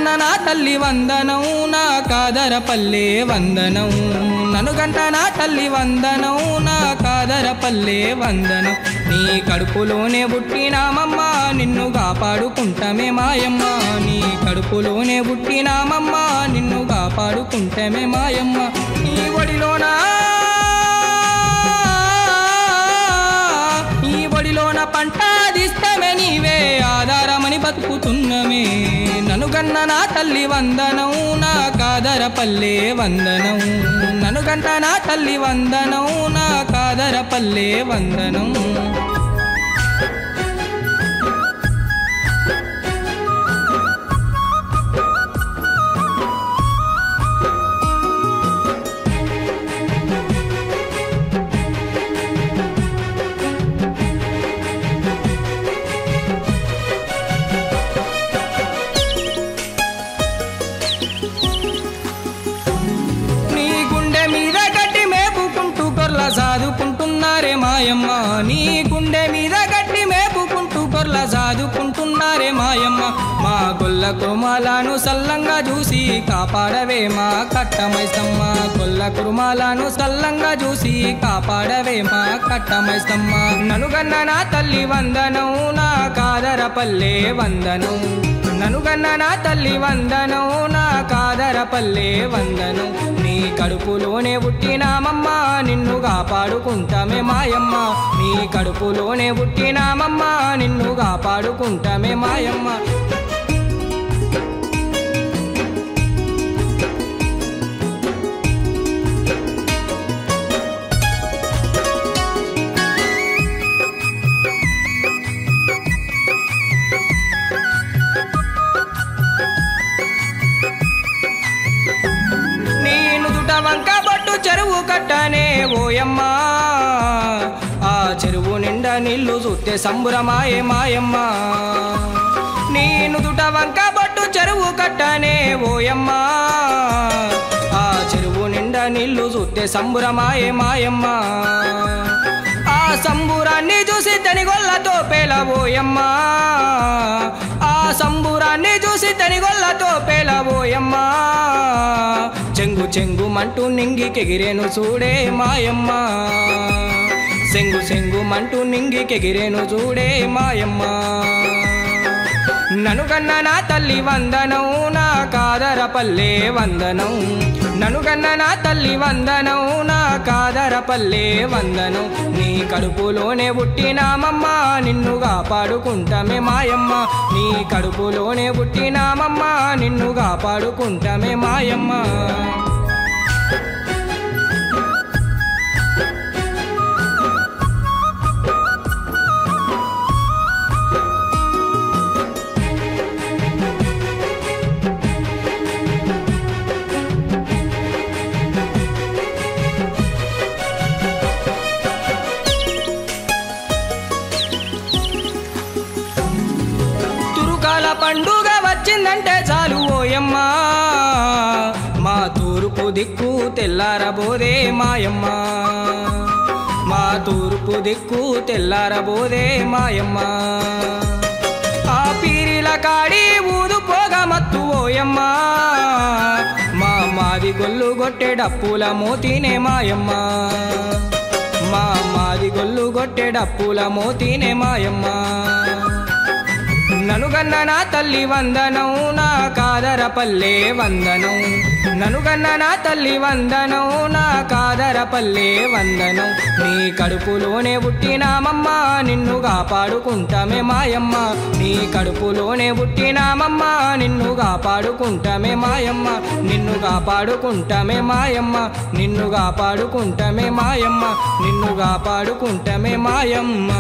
ననుగన్న నా తల్లి వందనం నా కాదరపల్లె వందనం ననుగన్న నా తల్లి వందనం నా కాదరపల్లె వందనం నీ కడుపులోనే పుట్టినామమ్మ నిన్ను కాపాడుకుంటమే మాయమ్మ నీ కడుపులోనే పుట్టినామమ్మ నిన్ను కాపాడుకుంటమే మాయమ్మ నీ ఒడిలోనా పంట దిస్తమే నీవే ఆధారమని బతుకుతున్నమే ననుగన్న నా తల్లి వందనం నా కాదరపల్లె వందనం ననుగన్న నా తల్లి వందనం నా కాదరపల్లె వందనం సాదుకుంటున్నారే మాయమ్మ నీ గుండె మీద గట్టి మేపుకుంటూ కొర్ల సాదుకుంటున్నారే మాయమ్మ మా గొల్ల కురుమాలను సల్లంగా చూసి కాపాడవే మా కట్టమైసమ్మ గొల్ల కురుమాలను సల్లంగా చూసి కాపాడవే మా కట్టమైసమ్మ ననుగన్న నా తల్లి వందనం నా కాదరపల్లె వందనం ననుగన్న నా తల్లి వందనం నా కాదరపల్లె వందనం నీ కడుపులోనే పుట్టినామమ్మ నిన్ను కాపాడుకుంటమే మాయమ్మ నీ కడుపులోనే పుట్టినామమ్మ నిన్ను కాపాడుకుంటమే మాయమ్మ వంక బొట్టు చెరువు కట్టనే ఓయమ్మా ఆ చెరువు నిండా నీళ్లు చూస్తే సంబురమాయే మాయమ్మ నీ నుదుట వంక బొట్టు చెరువు కట్టనే ఓయమ్మా ఆ చెరువు నిండా నీళ్లు చూస్తే సంబురమాయే మాయమ్మ ఆ సంబురాన్ని చూసి తనిగొల్లతో పేలబోయమ్మా ఆ సంబురాన్ని చూసి తనిగొల్లతో పేలబోయమ్మా చెంగు చెంగు మంటూ నింగికెగిరేను చూడే మాయమ్మ చెంగు చెంగు మంటూ నింగికెగిరేను చూడే మాయమ్మ ననుగన్న నా తల్లి వందనం నా కాదరపల్లె వందనం ననుగన్న నా తల్లి వందనం నా కాదరపల్లె వందనం నీ కడుపులోనే పుట్టినామమ్మ నిన్ను కాపాడుకుంటమే మాయమ్మ నీ కడుపులోనే పుట్టినామమ్మ నిన్ను కాపాడుకుంటమే మాయమ్మ పండుగ వచ్చిందంటే చాలు ఓయమ్మ మా తూర్పు దిక్కు తెల్లారబోదే మాయమ్మ మా తూర్పు దిక్కు తెల్లారబోదే మాయమ్మ ఆ పీరిల కాడి ఊదు పోగా మత్తు ఓయమ్మ మా మాది గొల్లు గొట్టె డప్పుల మోతినే మాయమ్మ మా మాది గొల్లు గొట్టె డప్పుల మోతినే మాయమ్మ ననుగన్న నా తల్లి వందనం నా కాదరపల్లె వందనం ననుగన్న నా తల్లి వందనం నా కాదరపల్లె వందనం నీ కడుపులోనే పుట్టినామమ్మ నిన్ను కాపాడుకుంటమే మాయమ్మ నీ కడుపులోనే పుట్టినామమ్మ నిన్ను కాపాడుకుంటమే మాయమ్మ నిన్ను కాపాడుకుంటమే మాయమ్మ నిన్ను కాపాడుకుంటమే మాయమ్మ నిన్ను కాపాడుకుంటమే మాయమ్మ